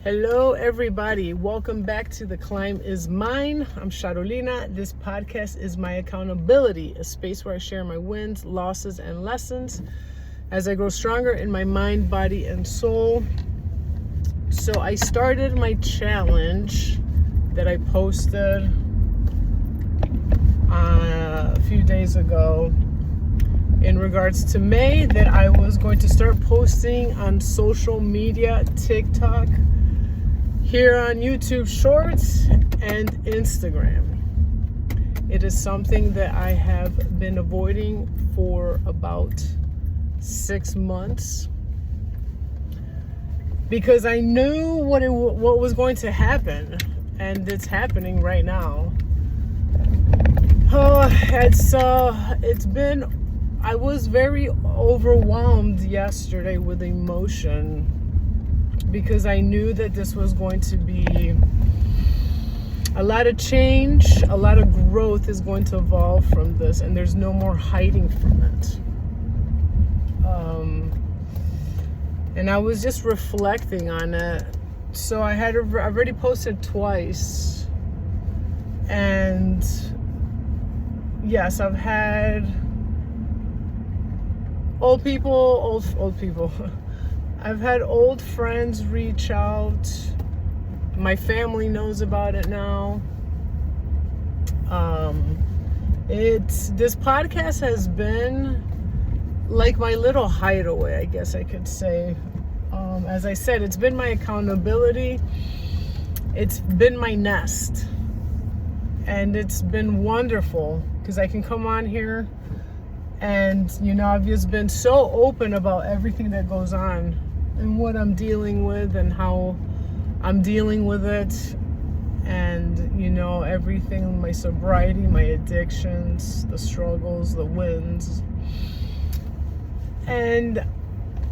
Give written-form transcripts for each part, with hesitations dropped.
Hello, everybody. Welcome back to The Climb Is Mine. I'm Charolina. This podcast is my accountability, a space where I share my wins, losses, and lessons as I grow stronger in my mind, body, and soul. So I started my challenge that I posted a few days ago in regards to May, that I was going to start posting on social media, TikTok, here on YouTube Shorts, and Instagram. It is something that I have been avoiding for about 6 months because I knew what was going to happen, and it's happening right now. I was very overwhelmed yesterday with emotion because I knew that this was going to be a lot of change, a lot of growth is going to evolve from this, and there's no more hiding from it. And I was just reflecting on it. So I had already posted twice, and yes, I've had old people. I've had old friends reach out. My family knows about it now. This podcast has been like my little hideaway, I guess I could say. As I said, it's been my accountability. It's been my nest. And it's been wonderful because I can come on here and, I've just been so open about everything that goes on and what I'm dealing with and how I'm dealing with it. And, everything, my sobriety, my addictions, the struggles, the wins. And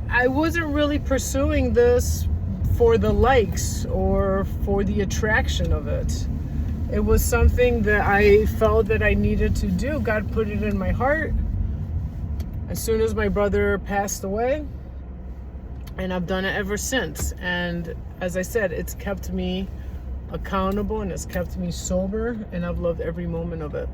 I wasn't really pursuing this for the likes or for the attraction of it. It was something that I felt that I needed to do. God put it in my heart as soon as my brother passed away. And I've done it ever since. And as I said, it's kept me accountable and it's kept me sober, and I've loved every moment of it.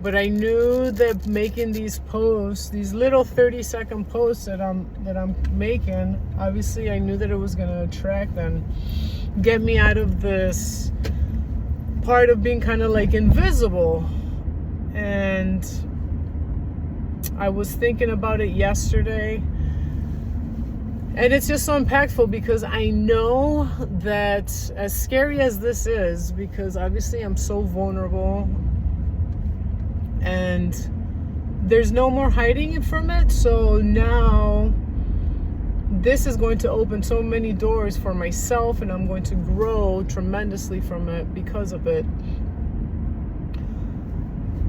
But I knew that making these posts, these little 30-second posts that I'm making, obviously I knew that it was going to attract and get me out of this part of being kind of like invisible. And I was thinking about it yesterday, and it's just so impactful because I know that, as scary as this is, because obviously I'm so vulnerable and there's no more hiding from it. So now this is going to open so many doors for myself, and I'm going to grow tremendously from it because of it.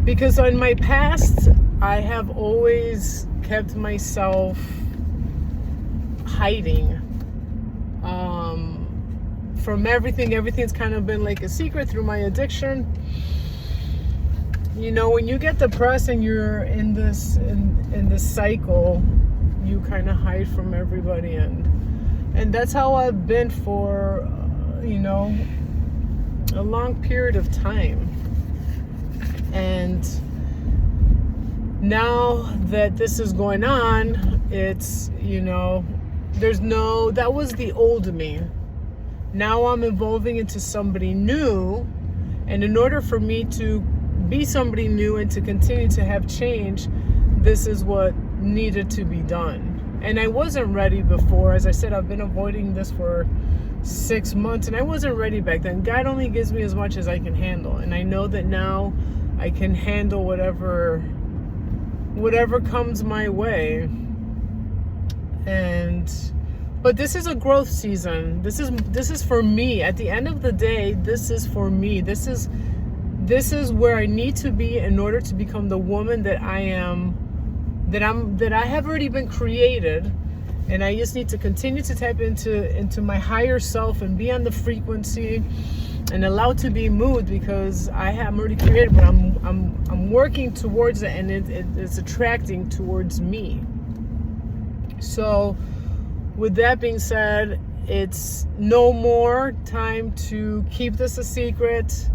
Because in my past, I have always kept myself hiding from everything. Everything's kind of been like a secret through my addiction. When you get depressed and you're in this cycle, you kind of hide from everybody, and that's how I've been for a long period of time. And now that this is going on, it's that was the old me. Now I'm evolving into somebody new, and in order for me to be somebody new and to continue to have change, this is what needed to be done. And I wasn't ready before. As I said, I've been avoiding this for 6 months, and I wasn't ready back then. God only gives me as much as I can handle, and I know that now I can handle whatever comes my way. But this is a growth season. This is for me. At the end of the day, this is for me. This is where I need to be in order to become the woman that I am, that I have already been created. And I just need to continue to tap into my higher self and be on the frequency and allowed to be moved, because I am already created, but I'm working towards it, and it's attracting towards me. So with that being said, it's no more time to keep this a secret,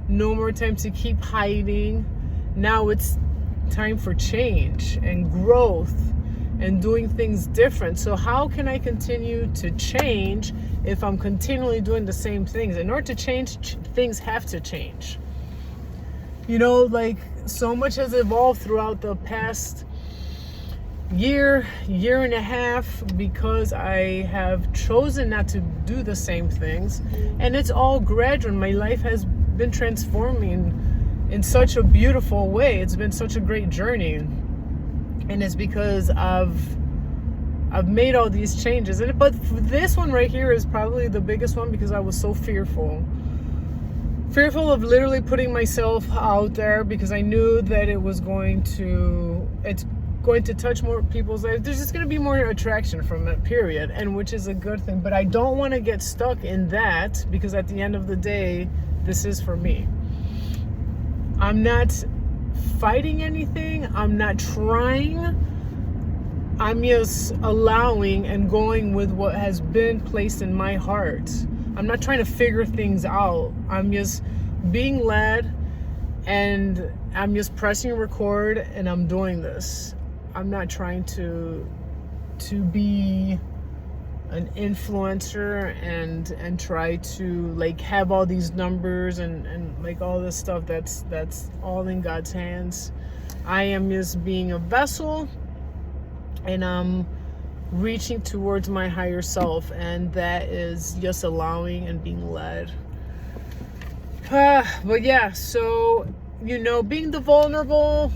no more time to keep hiding. Now it's time for change and growth and doing things different. So how can I continue to change if I'm continually doing the same things? In order to change, things have to change. You know, like, so much has evolved throughout the past year and a half, because I have chosen not to do the same things, and it's all gradual. My life has been transforming in such a beautiful way. It's been such a great journey, and it's because I've made all these changes. But this one right here is probably the biggest one, because I was so fearful of literally putting myself out there, because I knew that it's going to touch more people's lives. There's just going to be more attraction from it, period, and which is a good thing. But I don't want to get stuck in that, because at the end of the day, this is for me. I'm not fighting anything. I'm not trying. I'm just allowing and going with what has been placed in my heart. I'm not trying to figure things out. I'm just being led, and I'm just pressing record, and I'm doing this. I'm not trying to be an influencer and try to like have all these numbers and like all this stuff. That's all in God's hands. I am just being a vessel, and I'm reaching towards my higher self, and that is just allowing and being led. But yeah, so, you know, being the vulnerable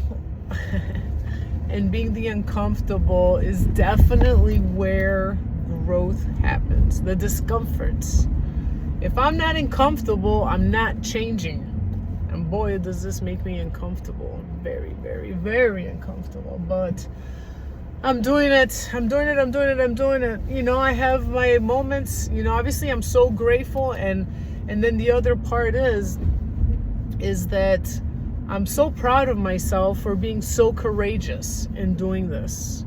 and being the uncomfortable is definitely where growth happens. The discomforts. If I'm not uncomfortable, I'm not changing. And boy, does this make me uncomfortable. Very, very, very uncomfortable. But I'm doing it. I'm doing it. You know, I have my moments. You know, obviously I'm so grateful. And then the other part is that I'm so proud of myself for being so courageous in doing this.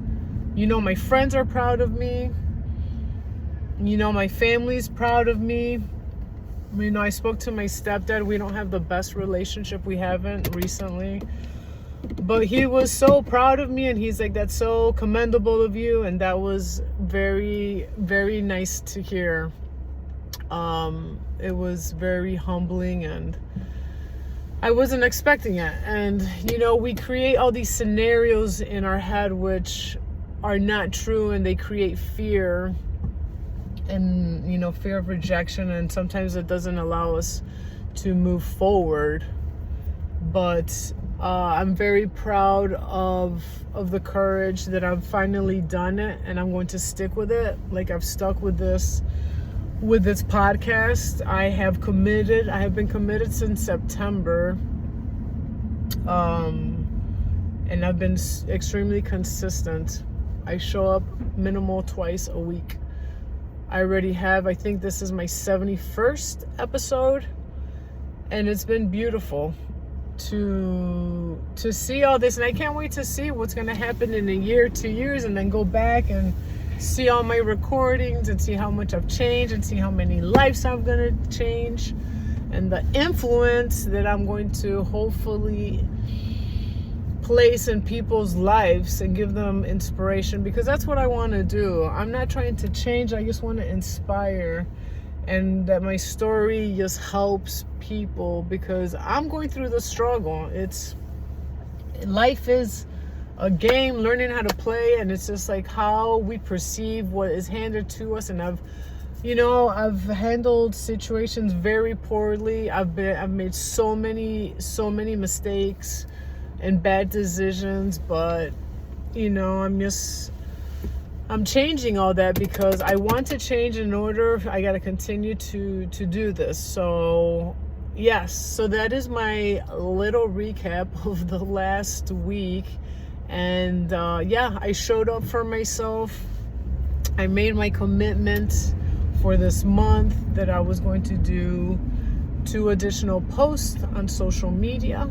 You know, my friends are proud of me. You know, my family's proud of me. You know, I spoke to my stepdad. We don't have the best relationship. We haven't recently. But he was so proud of me, and he's like, that's so commendable of you. And that was very, very nice to hear. It was very humbling, and I wasn't expecting it. And, you know, we create all these scenarios in our head which are not true, and they create fear and, you know, fear of rejection. And sometimes it doesn't allow us to move forward. But I'm very proud of the courage that I've finally done it, and I'm going to stick with it. Like, I've stuck with this podcast. I have been committed since September, and I've been extremely consistent. I show up minimal twice a week. I think this is my 71st episode, and it's been beautiful to see all this, and I can't wait to see what's going to happen in a year, 2 years, and then go back and see all my recordings and see how much I've changed and see how many lives I'm going to change, and the influence that I'm going to hopefully place in people's lives and give them inspiration, because that's what I want to do. I'm not trying to change. I just want to inspire, and that my story just helps people, because I'm going through the struggle. Life is a game, learning how to play, and it's just like how we perceive what is handed to us. And I've handled situations very poorly. I've made so many mistakes and bad decisions, but, you know, I'm changing all that, because I want to change. In order, I got to continue to do this. So yes, so that is my little recap of the last week. And yeah, I showed up for myself. I made my commitment for this month that I was going to do 2 additional posts on social media.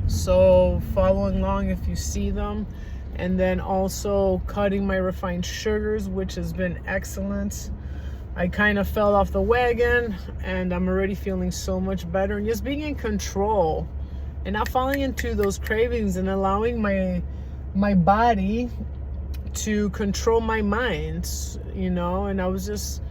So follow along if you see them. And then also cutting my refined sugars, which has been excellent. I kind of fell off the wagon, and I'm already feeling so much better, and just being in control and not falling into those cravings and allowing my body to control my mind, and I was just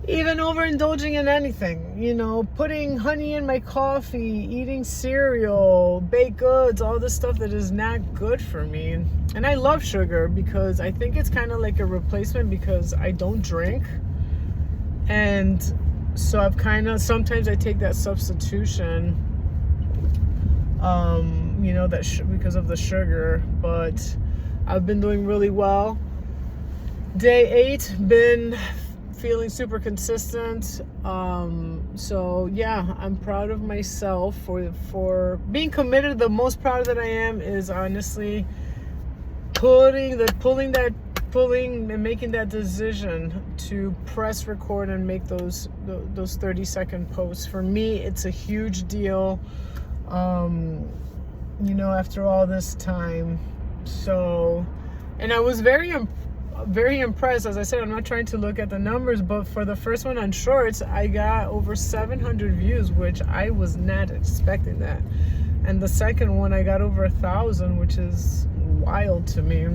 even overindulging in anything, putting honey in my coffee, eating cereal, baked goods, all this stuff that is not good for me. And I love sugar because I think it's kind of like a replacement because I don't drink. And so sometimes I take that substitution, because of the sugar, but I've been doing really well. Day 8, been feeling super consistent. So yeah, I'm proud of myself for being committed. The most proud that I am is honestly pulling and making that decision to press record and make those 30-second posts. For me, it's a huge deal, after all this time. So, and I was very impressed. As I said, I'm not trying to look at the numbers, but for the first one on Shorts, I got over 700 views, which I was not expecting that. And the second one, I got over 1,000, which is wild to me.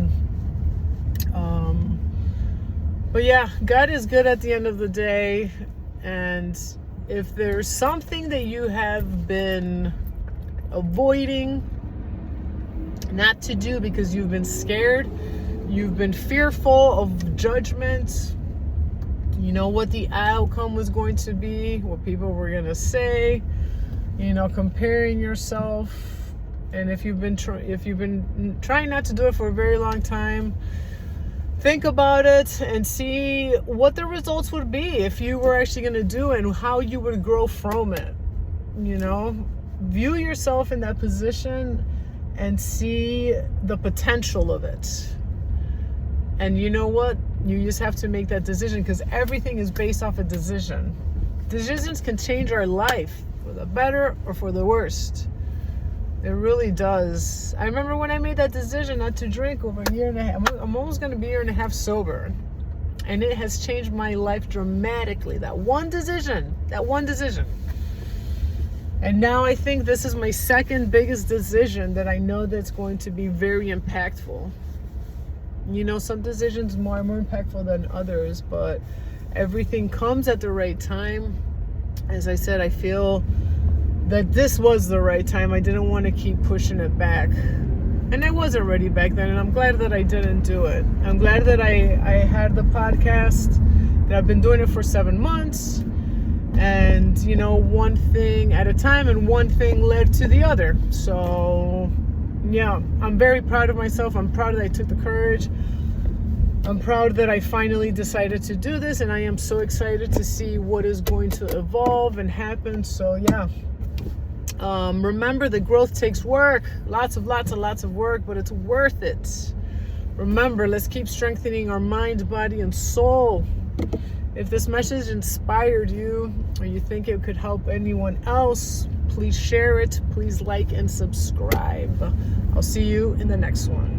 But yeah, God is good at the end of the day. And if there's something that you have been avoiding not to do because you've been scared, you've been fearful of judgment, what the outcome was going to be, what people were going to say, comparing yourself. And if you've been trying not to do it for a very long time, think about it and see what the results would be if you were actually going to do it and how you would grow from it. View yourself in that position and see the potential of it. And you know what? You just have to make that decision, because everything is based off a decision. Decisions can change our life for the better or for the worst. It really does. I remember when I made that decision not to drink over a year and a half. I'm almost going to be a year and a half sober. And it has changed my life dramatically. That one decision. And now I think this is my second biggest decision that I know that's going to be very impactful. Some decisions are more impactful than others, but everything comes at the right time. As I said, I feel that this was the right time. I didn't want to keep pushing it back. And I wasn't ready back then, and I'm glad that I didn't do it. I'm glad that I had the podcast, that I've been doing it for 7 months. And, one thing at a time, and one thing led to the other. So, yeah, I'm very proud of myself. I'm proud that I took the courage. I'm proud that I finally decided to do this, and I am so excited to see what is going to evolve and happen. So, yeah. Remember, the growth takes work. Lots of work, but it's worth it. Remember, let's keep strengthening our mind, body, and soul. If this message inspired you, or you think it could help anyone else, please share it. Please like and subscribe. I'll see you in the next one.